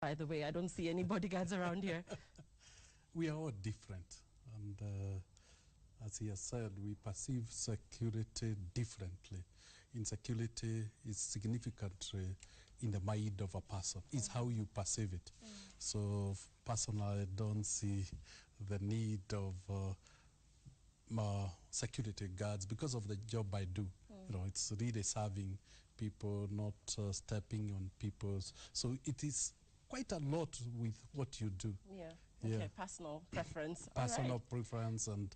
By the way, I don't see any bodyguards around here. We are all different, and as he has said, we perceive security differently. Insecurity is significant in the mind of a person. It's how you perceive it. So personally, I don't see the need of security guards because of the job I do. You know, it's really serving people, not stepping on people's. So it is quite a lot with what you do. Yeah. Okay, Yeah. personal preference. Personal All right. preference and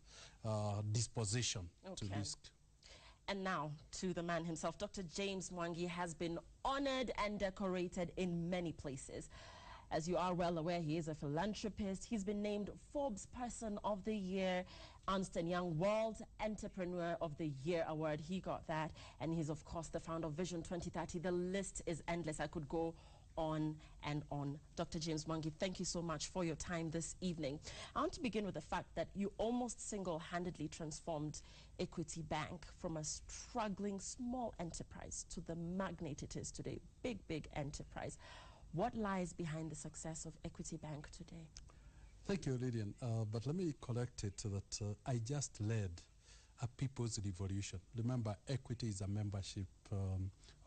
disposition to Okay. risk. And now to the man himself. Dr. James Mwangi has been honored and decorated in many places. As you are well aware, he is a philanthropist. He's been named Forbes Person of the Year, Ernst & Young World Entrepreneur of the Year Award. He got that. And he's, of course, the founder of Vision 2030. The list is endless. I could go on and on. Dr. James Mwangi, thank you so much for your time this evening. I want to begin with the fact that you almost single-handedly transformed Equity Bank from a struggling small enterprise to the magnate it is today. Big, big enterprise. What lies behind the success of Equity Bank today? Thank you, Lillian. But let me correct it that I just led a people's revolution. Remember, Equity is a membership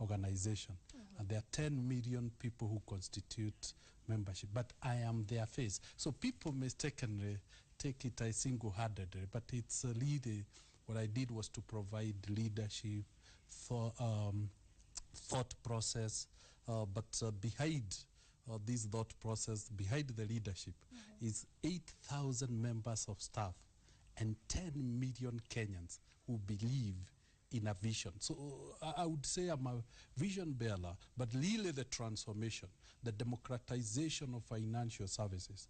organization. And there are 10 million people who constitute membership, but I am their face. So people mistakenly take it as single-handedly, but it's really, what I did was to provide leadership, thought process, but behind this thought process, behind the leadership, is 8,000 members of staff and 10 million Kenyans who believe in a vision. So I would say I'm a vision bearer, but really the transformation, the democratization of financial services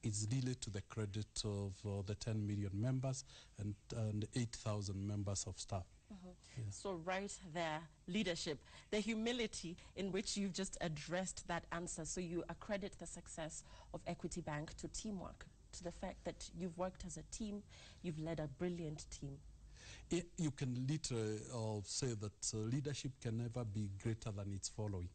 is really to the credit of the 10 million members and 8,000 members of staff. Yeah. So right there, leadership, the humility in which you've just addressed that answer. So you accredit the success of Equity Bank to teamwork, to the fact that you've worked as a team, you've led a brilliant team. You can literally say that leadership can never be greater than its following.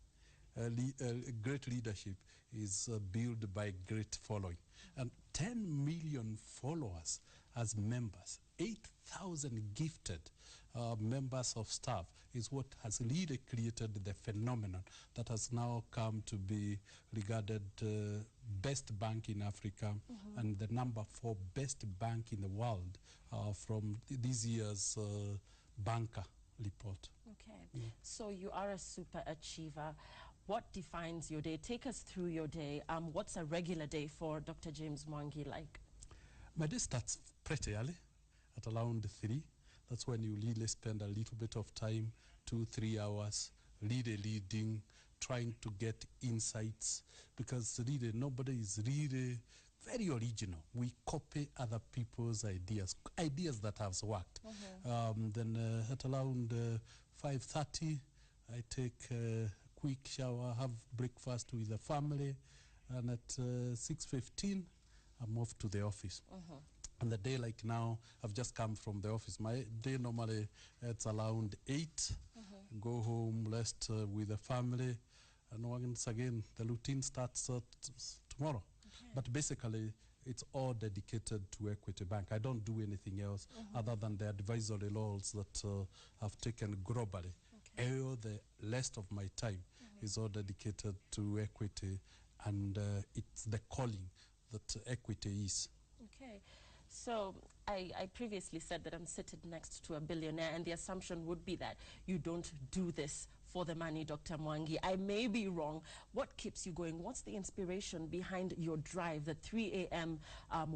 Great leadership is built by great following. And 10 million followers as members, 8,000 gifted members of staff is what has really created the phenomenon that has now come to be regarded best bank in Africa and the number 4 best bank in the world from this year's banker report. Okay, so you are a super achiever. What defines your day? Take us through your day. What's a regular day for Dr. James Mwangi like? My day starts pretty early, at around 3. That's when you really spend a little bit of time, 2-3 hours, really leading, trying to get insights, because really nobody is really very original. We copy other people's ideas that have worked. Then at around 5:30, I take a quick shower, have breakfast with the family, and at 6:15, I'm off to the office. And the day like now, I've just come from the office. My day normally, it's around 8, go home, rest with the family, and once again, the routine starts tomorrow. But basically, it's all dedicated to Equity Bank. I don't do anything else other than the advisory roles that I've taken globally. All the rest of my time is all dedicated to Equity, and it's the calling that Equity is. Okay. So I previously said that I'm sitting next to a billionaire, and the assumption would be that you don't do this for the money, Dr. Mwangi. I may be wrong. What keeps you going? What's the inspiration behind your drive, the 3 a.m.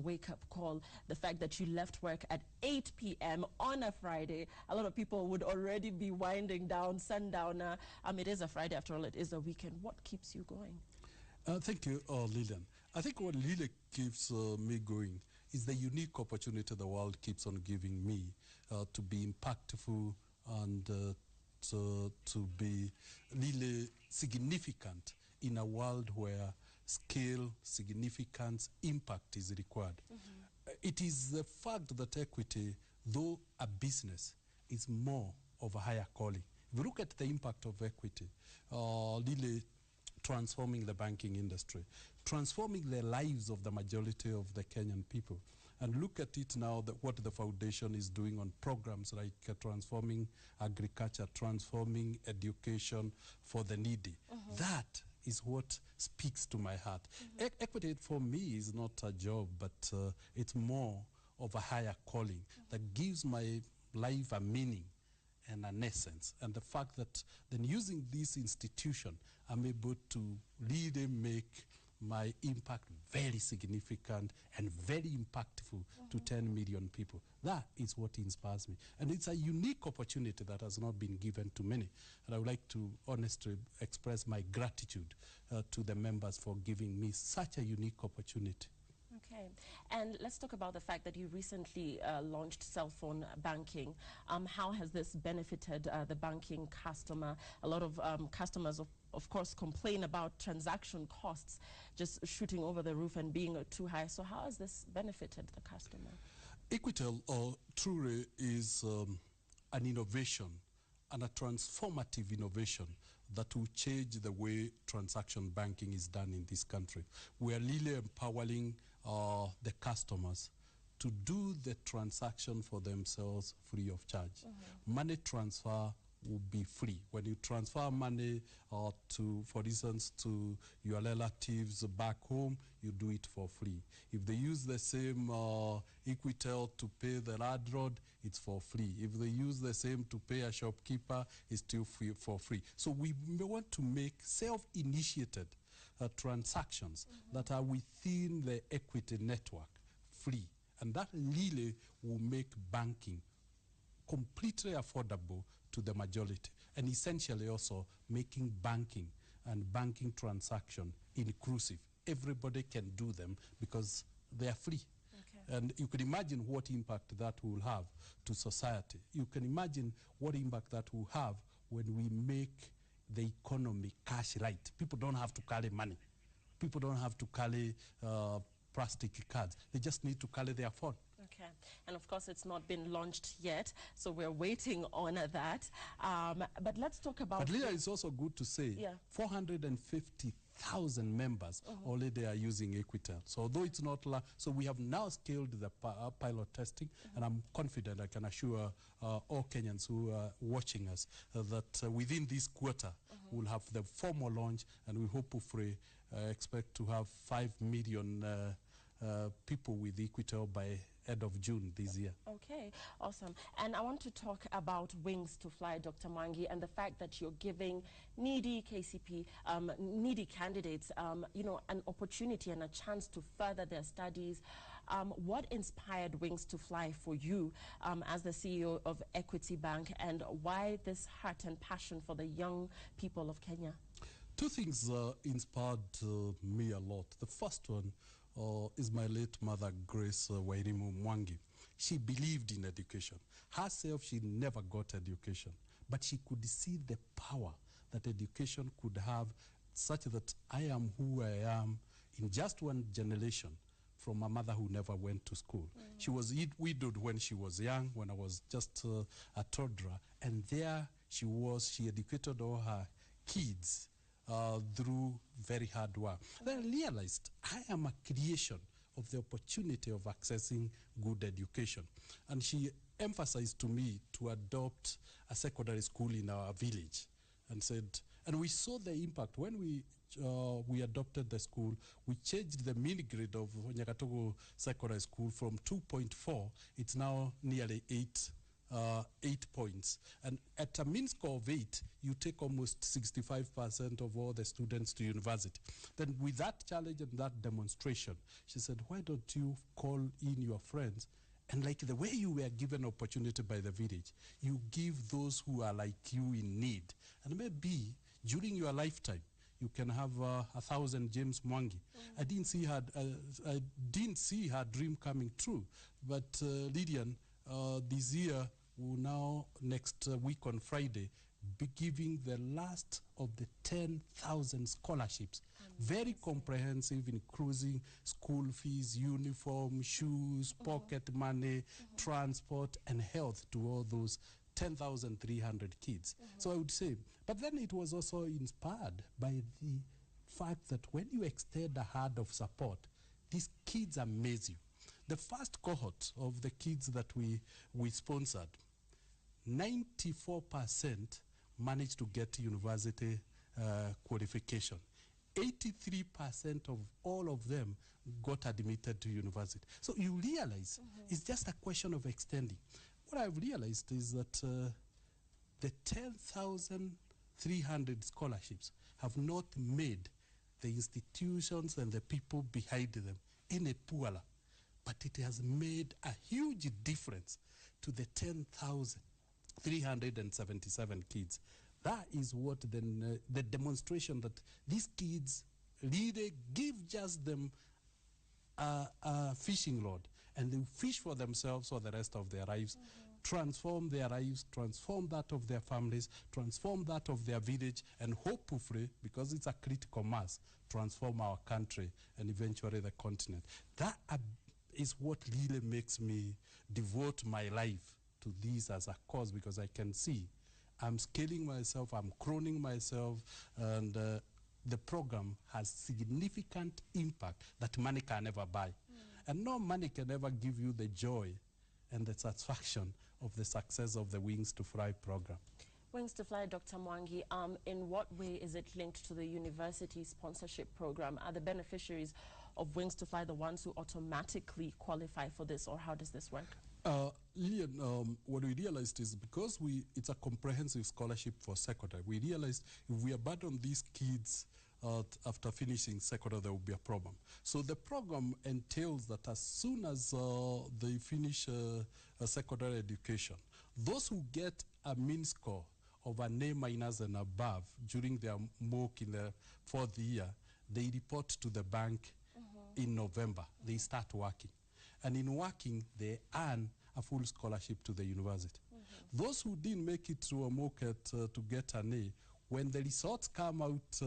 wake-up call, the fact that you left work at 8 p.m. on a Friday? A lot of people would already be winding down, sundowner. It is a Friday, after all, it is a weekend. What keeps you going? Thank you, Lillian. I think what really keeps me going is the unique opportunity the world keeps on giving me to be impactful and to be really significant in a world where scale, significance, impact is required. It is the fact that Equity, though a business, is more of a higher calling. If you look at the impact of Equity, really transforming the banking industry, transforming the lives of the majority of the Kenyan people. And look at it now, that what the foundation is doing on programs like transforming agriculture, transforming education for the needy. That is what speaks to my heart. Equity for me is not a job, but it's more of a higher calling that gives my life a meaning and an essence. And the fact that then using this institution, I'm able to really make my impact very significant and very impactful to 10 million people. That is what inspires me. And it's a unique opportunity that has not been given to many. And I would like to honestly express my gratitude to the members for giving me such a unique opportunity. Okay, and let's talk about the fact that you recently launched cell phone banking. How has this benefited the banking customer? A lot of customers, of course, complain about transaction costs just shooting over the roof and being too high. So how has this benefited the customer? Equitel truly is an innovation and a transformative innovation that will change the way transaction banking is done in this country. We are really empowering the customers to do the transaction for themselves free of charge. Money transfer will be free. When you transfer money to, for instance, to your relatives back home, you do it for free. If they use the same Equitel to pay the landlord, it's for free. If they use the same to pay a shopkeeper, it's still free, for free. So we want to make self-initiated transactions that are within the equity network free. And that really will make banking completely affordable to the majority, and essentially also making banking and banking transaction inclusive. Everybody can do them because they are free. Okay. And you can imagine what impact that will have to society. You can imagine what impact that will have when we make the economy cash right. People don't have to carry money. People don't have to carry plastic cards. They just need to carry their phone. Okay, and of course it's not been launched yet, so we're waiting on that. But let's talk about... But Leah, it's also good to say 450,000 members already are using Equitel. So although it's not... So we have now scaled the pilot testing, and I'm confident, I can assure all Kenyans who are watching us that within this quarter we'll have the formal launch, and we hopefully expect to have 5 million people with Equitel by end of June this year. Okay, awesome. And I want to talk about Wings to Fly, Dr. Mwangi, and the fact that you're giving needy KCP, needy candidates, you know, an opportunity and a chance to further their studies. What inspired Wings to Fly for you as the CEO of Equity Bank, and why this heart and passion for the young people of Kenya? Two things inspired me a lot. The first one is my late mother, Grace Mwangi. She believed in education. Herself, she never got education, but she could see the power that education could have, such that I am who I am in just one generation from a mother who never went to school. She was widowed when she was young, when I was just a toddler, and there she was, she educated all her kids through very hard work. Then I realized I am a creation of the opportunity of accessing good education. And she emphasized to me to adopt a secondary school in our village, and said, and we saw the impact when we adopted the school. We changed the mini grade of Nyakatogo Secondary School from 2.4, it's now nearly 8 points. And at a mean score of 8, you take almost 65% of all the students to university. Then with that challenge and that demonstration, she said, why don't you call in your friends? And like the way you were given opportunity by the village, you give those who are like you in need. And maybe during your lifetime, you can have 1,000 James Mwangi. I didn't see her dream coming true. But Lydian, this year, will now, next week on Friday, be giving the last of the 10,000 scholarships. Very comprehensive, including school fees, uniform, shoes, pocket money, transport, and health to all those 10,300 kids. So I would say, but then it was also inspired by the fact that when you extend a hand of support, these kids amaze you. The first cohort of the kids that we sponsored, 94% managed to get university qualification. 83% of all of them got admitted to university. So you realize it's just a question of extending. What I've realized is that the 10,300 scholarships have not made the institutions and the people behind them any poorer, but it has made a huge difference to the 10,377 kids. That is what the demonstration that these kids really give just them a fishing rod, and they fish for themselves for the rest of their lives, transform their lives, transform that of their families, transform that of their village, and hopefully, because it's a critical mass, transform our country and eventually the continent. That is what really makes me devote my life to this as a cause, because I can see I'm scaling myself, I'm crowning myself, and the program has significant impact that money can never buy. And no money can ever give you the joy and the satisfaction of the success of the Wings to Fly program. Wings to Fly, Dr. Mwangi, in what way is it linked to the university sponsorship program? Are the beneficiaries of Wings to Fly the ones who automatically qualify for this, or how does this work? Lillian, what we realized is because it's a comprehensive scholarship for secondary, we realized if we abandon these kids after finishing secondary, there will be a problem. So the program entails that as soon as they finish a secondary education, those who get a mean score of an A- and above during their MOOC in the 4th year, they report to the bank in November. They start working. And in working, they earn a full scholarship to the university. Those who didn't make it to a MOOC to get an A, when the results come out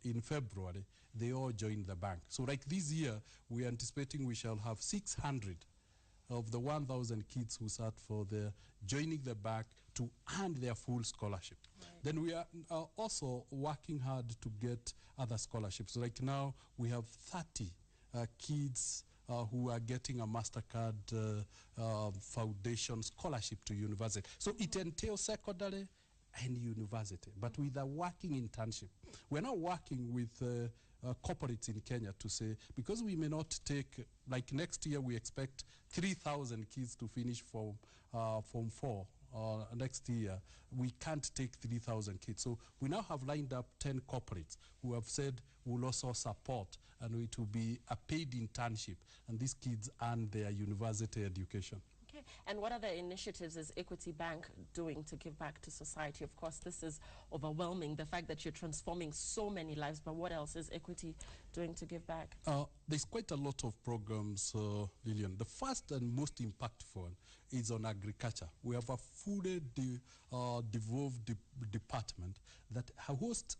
in February, they all join the bank. So like this year, we are anticipating we shall have 600 of the 1,000 kids who sat for the joining the bank to earn their full scholarship. Right. Then we are also working hard to get other scholarships. Like now, we have 30 kids who are getting a MasterCard Foundation scholarship to university. So it entails secondary and university, but with a working internship. We're not working with corporates in Kenya to say, because we may not take, like next year we expect 3,000 kids to finish Form 4 next year. We can't take 3,000 kids. So we now have lined up 10 corporates who have said we'll also support, and it will be a paid internship, and these kids earn their university education. Okay, and what other initiatives is Equity Bank doing to give back to society? Of course, this is overwhelming, the fact that you're transforming so many lives, but what else is Equity doing to give back? There's quite a lot of programs, Lillian. The first and most impactful one is on agriculture. We have a fully devolved department that hosts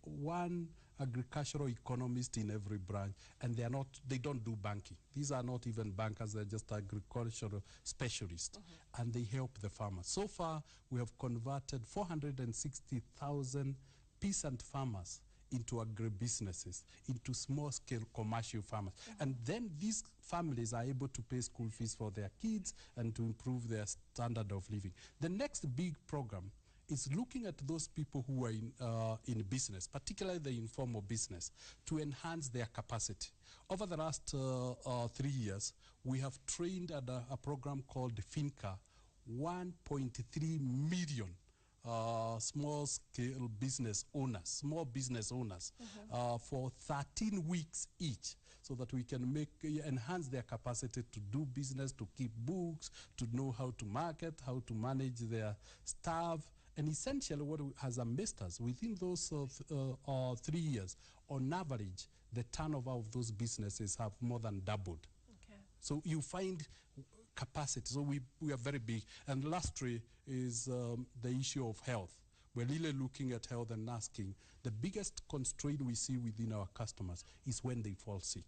one agricultural economist in every branch, and they don't do banking. These are not even bankers, they're just agricultural specialists, and they help the farmers. So far, we have converted 460,000 peasant farmers into agribusinesses, into small-scale commercial farmers. And then these families are able to pay school fees for their kids and to improve their standard of living. The next big program is looking at those people who are in business, particularly the informal business, to enhance their capacity. Over the last 3 years, we have trained at a program called FINCA, 1.3 million small-scale business owners, small business owners, for 13 weeks each, so that we can enhance their capacity to do business, to keep books, to know how to market, how to manage their staff. And essentially what has amazed us, within those 3 years, on average, the turnover of those businesses have more than doubled. Okay. So you find capacity. So we are very big. And lastly is the issue of health. We're really looking at health and asking, the biggest constraint we see within our customers is when they fall sick.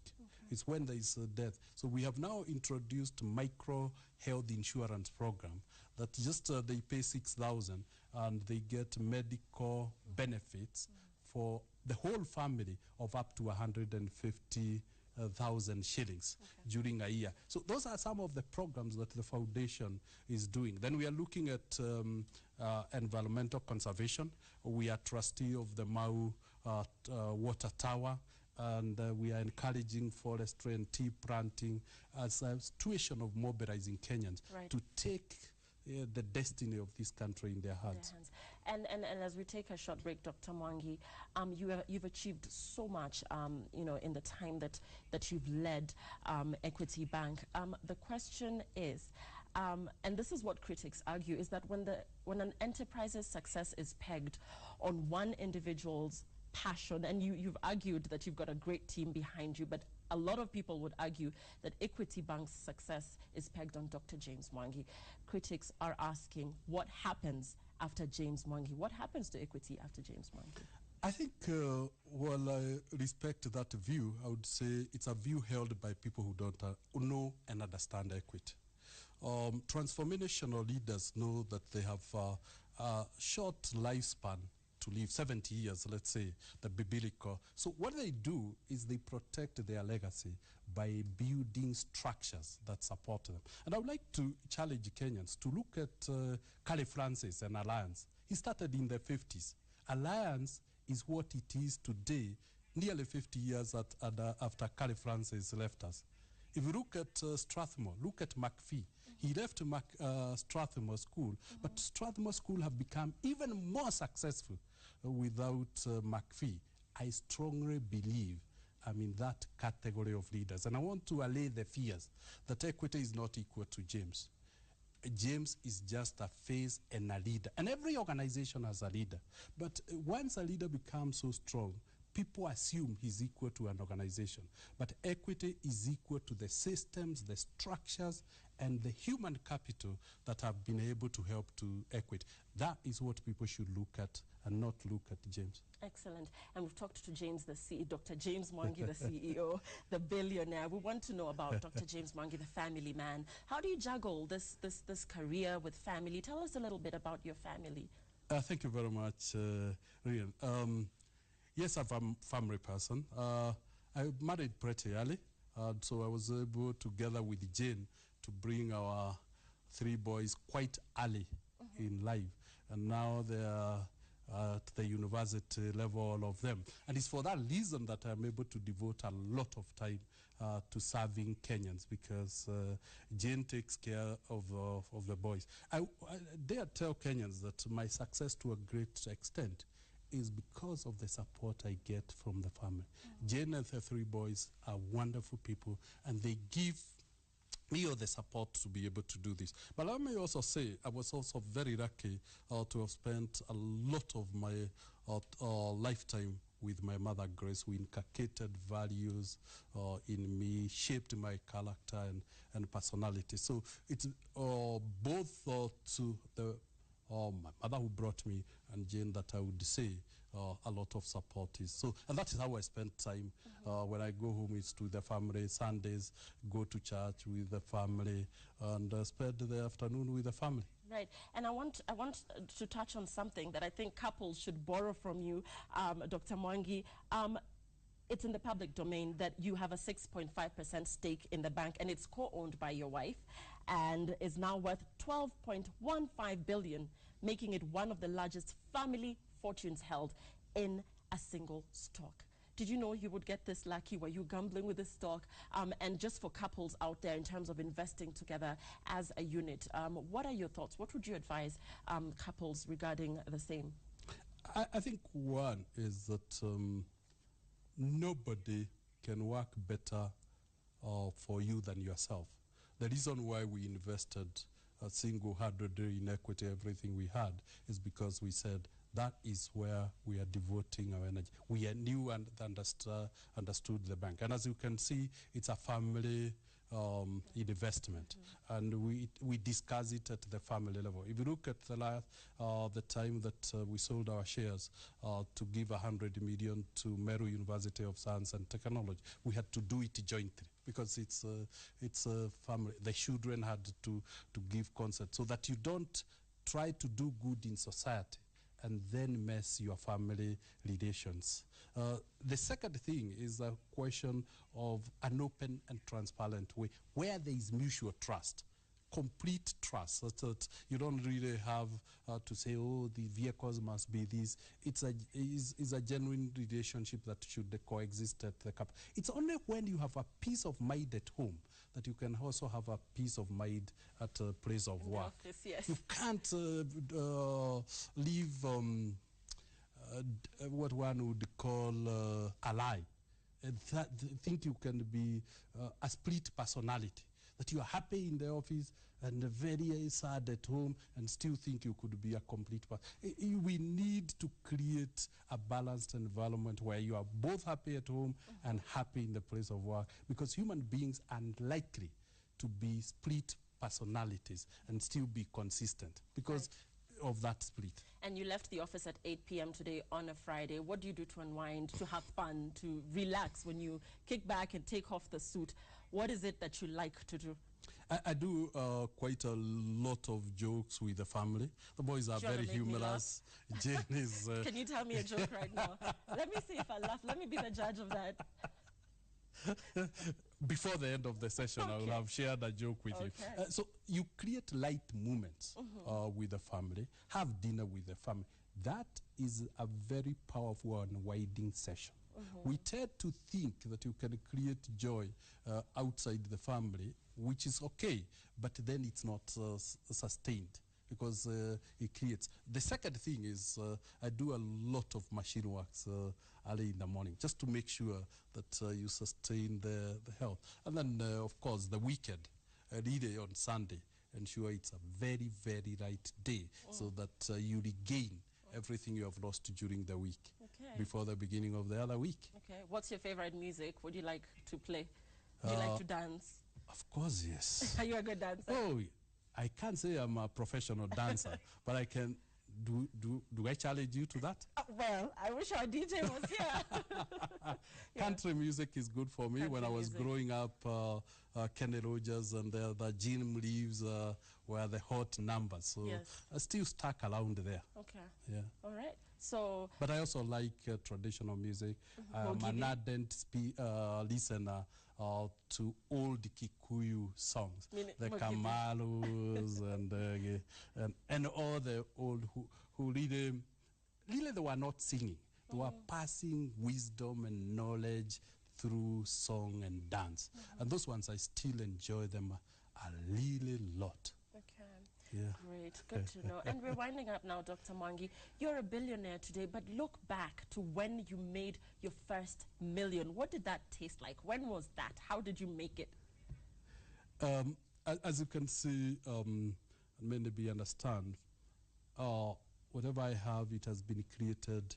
It's when there is death. So we have now introduced micro health insurance program that just they pay 6,000 and they get medical benefits for the whole family of up to 150,000 shillings during a year. So those are some of the programs that the foundation is doing. Then we are looking at environmental conservation. We are trustee of the Mau water tower, and we are encouraging forestry and tea planting as a situation of mobilizing Kenyans to take the destiny of this country in their hands. And as we take a short break, Dr. Mwangi, you've achieved so much, in the time that you've led Equity Bank. The question is, and this is what critics argue, is that when an enterprise's success is pegged on one individual's passion, and you've argued that you've got a great team behind you, but a lot of people would argue that Equity Bank's success is pegged on Dr. James Mwangi. Critics are asking, what happens after James Mwangi? What happens to Equity after James Mwangi? I think, while I respect that view, I would say it's a view held by people who don't know and understand equity. Transformational leaders know that they have a short lifespan to live, 70 years, let's say, the biblical. So what they do is they protect their legacy by building structures that support them. And I would like to challenge Kenyans to look at Cali Francis and Alliance. He started in the 50s. Alliance is what it is today, nearly 50 years after Cali Francis left us. If you look at Strathmore, look at McPhee. He left Strathmore School, but Strathmore School have become even more successful without McPhee. I strongly believe I'm in that category of leaders. And I want to allay the fears that Equity is not equal to James. James is just a face and a leader. And every organization has a leader. But once a leader becomes so strong, people assume he's equal to an organization. But Equity is equal to the systems, the structures, and the human capital that have been able to help to Equity. That is what people should look at and not look at James. Excellent. And we've talked to James, Dr. James Mwangi, the CEO, the billionaire. We want to know about Dr. James Mwangi, the family man. How do you juggle this career with family? Tell us a little bit about your family. Thank you very much, Rian. Yes, I'm a family person. I married pretty early, so I was able, together with Jane, to bring our 3 boys quite early in life. And now they are at the university level, all of them. And it's for that reason that I'm able to devote a lot of time to serving Kenyans, because Jane takes care of the boys. I dare tell Kenyans that my success to a great extent is because of the support I get from the family. Jane and her 3 boys are wonderful people, and they give me all the support to be able to do this. But let me also say, I was also very lucky to have spent a lot of my lifetime with my mother, Grace, who inculcated values in me, shaped my character and personality. So it's both to the my mother who brought me and Jane that I would say a lot of support is. So, and that is how I spend time. When I go home, it's to the family. Sundays, go to church with the family, and spend the afternoon with the family. Right, and I want to touch on something that I think couples should borrow from you, Dr. Mwangi. It's in the public domain that you have a 6.5% stake in the bank, and it's co-owned by your wife, and is now worth 12.15 billion, making it one of the largest family fortunes held in a single stock. Did you know you would get this lucky? Were you gambling with this stock? And just for couples out there in terms of investing together as a unit, what are your thoughts? What would you advise couples regarding the same? I think one is that nobody can work better for you than yourself. The reason why we invested single-handedly in Equity, everything we had, is because we said that is where we are devoting our energy. We knew and understood the bank. And as you can see, it's a family investment. And we discuss it at the family level. If you look at the time that we sold our shares to give 100 million to Meru University of Science and Technology, we had to do it jointly because it's a family. The children had to give consent so that you don't try to do good in society and then mess your family relations. The second thing is a question of an open and transparent way where there is mutual trust. Complete trust, so that you don't really have to say, oh, the vehicles must be this. It's a genuine relationship that should coexist at the cap. It's only when you have a peace of mind at home that you can also have a peace of mind at a place of work. Office, yes. You can't leave what one would call a lie. Think you can be a split personality, that you are happy in the office and very sad at home and still think you could be a complete person. We need to create a balanced environment where you are both happy at home and happy in the place of work, because human beings are unlikely to be split personalities and still be consistent because of that split. And you left the office at 8 p.m. today on a Friday. What do you do to unwind, to have fun, to relax when you kick back and take off the suit? What is it that you like to do? I do quite a lot of jokes with the family. The boys are very humorous. Jane is... Can you tell me a joke right now? Let me see if I laugh. Let me be the judge of that. Before the end of the session, I will have shared a joke with you. So you create light moments with the family, have dinner with the family. That is a very powerful unwinding session. We tend to think that you can create joy outside the family, which is okay, but then it's not sustained because it creates. The second thing is I do a lot of machine works early in the morning just to make sure that you sustain the health. And then, of course, the weekend, really on Sunday, ensure it's a very, very right day so that you regain everything you have lost during the week before the beginning of the other week. Okay. What's your favorite music? What do you like to play? Do you like to dance? Of course, yes. Are you a good dancer? Oh, I can't say I'm a professional dancer, but I can. Do I challenge you to that? Well, I wish our DJ was here. Country music is good for me. When I was growing up, Kenny Rogers and the Gene Leaves were the hot numbers. So I still stuck around there. Okay. Yeah. All right. So. But I also like traditional music. I'm an ardent listener to old Kikuyu songs, the Kamalos and all the old who really they were not singing. They were passing wisdom and knowledge through song and dance. And those ones, I still enjoy them a really lot. Okay. Yeah. Great. Good to know. And we're winding up now, Dr. Mwangi. You're a billionaire today, but look back to when you made your first million. What did that taste like? When was that? How did you make it? As you can see, and maybe understand, whatever I have, it has been created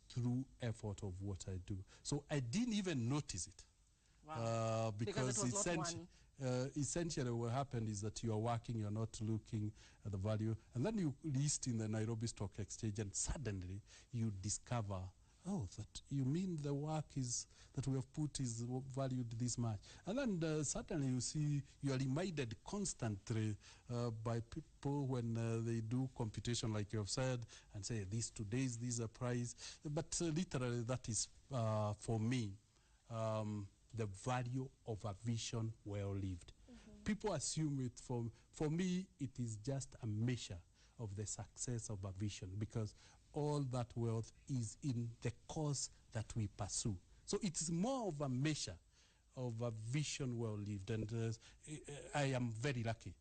through effort of what I do. So I didn't even notice it. Wow. Because it was not one. Essentially what happened is that you are working, you're not looking at the value, and then you list in the Nairobi Stock Exchange, and suddenly you discover, oh, that you mean the work is that we have put is valued this much. And then suddenly you see, you are reminded constantly by people when they do computation, like you have said, and say, today's this is a price. But literally that is, for me, the value of a vision well lived. People assume it for me, it is just a measure of the success of a vision, because all that wealth is in the cause that we pursue. So it is more of a measure of a vision well lived. And I am very lucky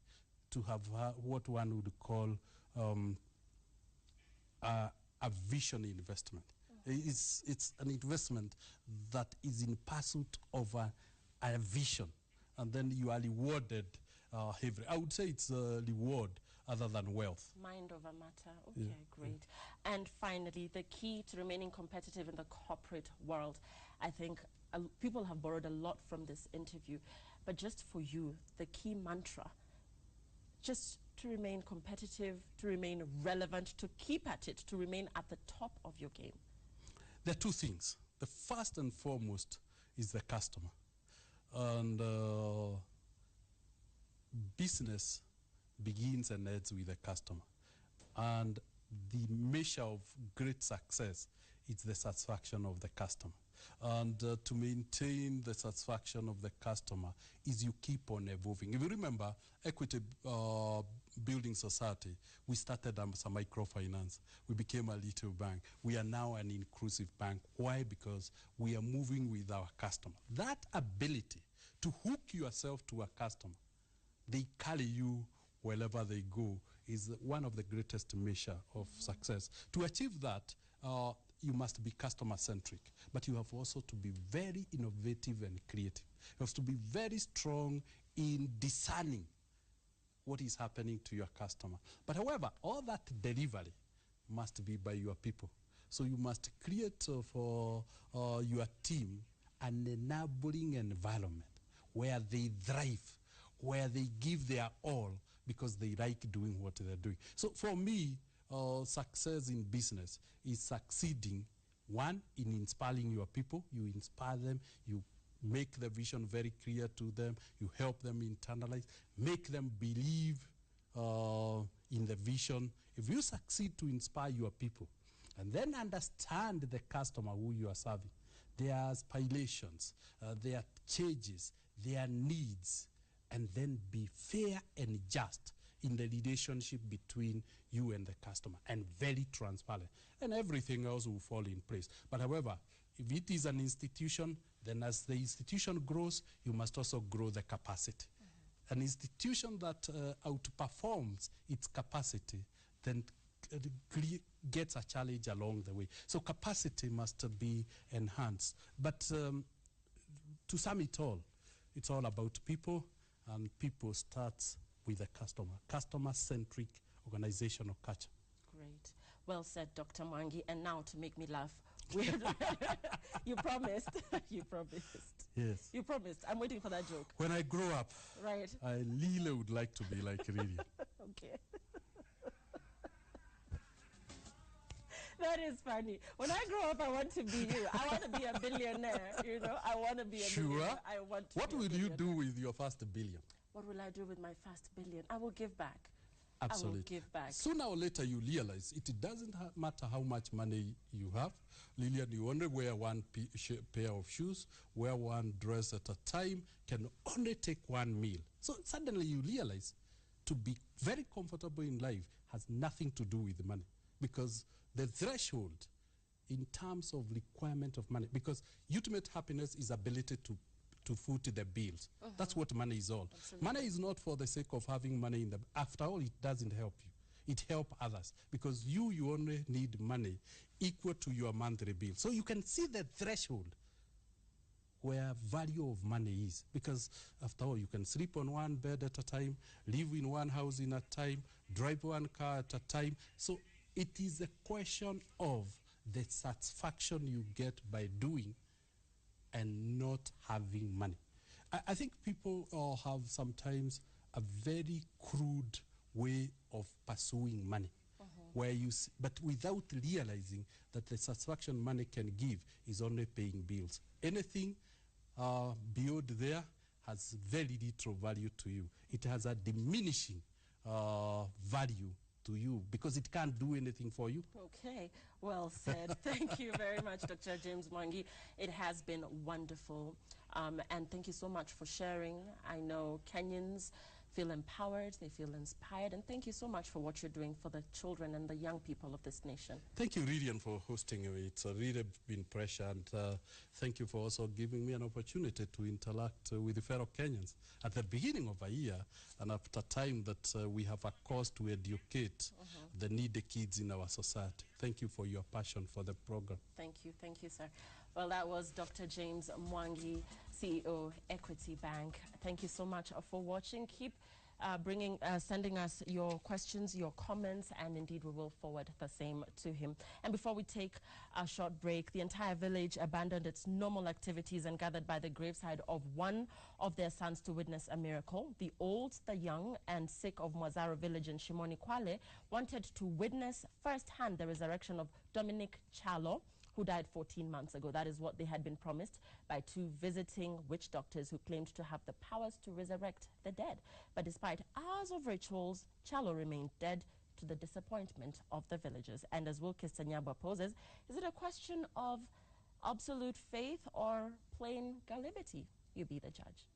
to have what one would call a vision investment. It's an investment that is in pursuit of a vision, and then you are rewarded heavily. I would say it's a reward other than wealth. Mind over matter. Okay, great. And finally, the key to remaining competitive in the corporate world. I think people have borrowed a lot from this interview, but just for you, the key mantra, just to remain competitive, to remain relevant, to keep at it, to remain at the top of your game. There are two things. The first and foremost is the customer. And business begins and ends with the customer. And the measure of great success it's the satisfaction of the customer. And to maintain the satisfaction of the customer is you keep on evolving. If you remember, Equity Building Society, we started as a microfinance. We became a little bank. We are now an inclusive bank. Why? Because we are moving with our customer. That ability to hook yourself to a customer, they carry you wherever they go, is one of the greatest measure of success. To achieve that, you must be customer-centric, but you have also to be very innovative and creative. You have to be very strong in discerning what is happening to your customer. But however, all that delivery must be by your people. So you must create for your team an enabling environment where they thrive, where they give their all because they like doing what they're doing. So for me, success in business is succeeding, one, in inspiring your people. You inspire them, you make the vision very clear to them, you help them internalize, make them believe in the vision. If you succeed to inspire your people, and then understand the customer who you are serving, their aspirations, their changes, their needs, and then be fair and just in the relationship between you and the customer, and very transparent, and everything else will fall in place. But however, if it is an institution, then as the institution grows, you must also grow the capacity. An institution that outperforms its capacity then gets a challenge along the way. So capacity must be enhanced. But to sum it all, it's all about people, and people starts with the customer. Customer-centric organizational culture. Great. Well said, Dr. Mwangi. And now to make me laugh. You promised. You promised. Yes. You promised. I'm waiting for that joke. When I grow up, right, I really would like to be like Riri. Okay. That is funny. When I grow up, I want to be you. I want to be a billionaire. You know, I want to be a billionaire. I want to. What will you do with your first billion? What will I do with my first billion? I will give back. Absolutely. I will give back. Sooner or later, you realize it doesn't matter how much money you have. Lillian, you only wear one pair of shoes, wear one dress at a time, can only take one meal. So suddenly you realize to be very comfortable in life has nothing to do with money, because the threshold in terms of requirement of money, because ultimate happiness is ability to foot the bills. That's what money is all. Absolutely. Money is not for the sake of having money in the... After all, it doesn't help you. It helps others, because you only need money equal to your monthly bill. So you can see the threshold where value of money is, because after all, you can sleep on one bed at a time, live in one house in a time, drive one car at a time. So it is a question of the satisfaction you get by doing and not having money. I think people have sometimes a very crude way of pursuing money, where you but without realizing that the satisfaction money can give is only paying bills. Anything beyond there has very little value to you. It has a diminishing value to you, because it can't do anything for you. Okay, well said. Thank you very much, Dr. James Mwangi. It has been wonderful, and thank you so much for sharing. I know Kenyans feel empowered, they feel inspired, and thank you so much for what you're doing for the children and the young people of this nation. Thank you, Lillian, for hosting me. It's really been pressure, and thank you for also giving me an opportunity to interact with the fellow Kenyans at the beginning of a year, and after time that we have a cause to educate the needy kids in our society. Thank you for your passion for the program. Thank you, sir. Well, that was Dr. James Mwangi, CEO, Equity Bank. Thank you so much for watching. Keep sending us your questions, your comments, and indeed we will forward the same to him. And before we take a short break, the entire village abandoned its normal activities and gathered by the graveside of one of their sons to witness a miracle. The old, the young, and sick of Mwazaro village in Shimoni Kwale wanted to witness firsthand the resurrection of Dominic Chalo, who died 14 months ago. That is what they had been promised by two visiting witch doctors who claimed to have the powers to resurrect the dead. But despite hours of rituals, Chalo remained dead to the disappointment of the villagers. And as Wilkis Tanyaba poses, is it a question of absolute faith or plain gullibility? You be the judge.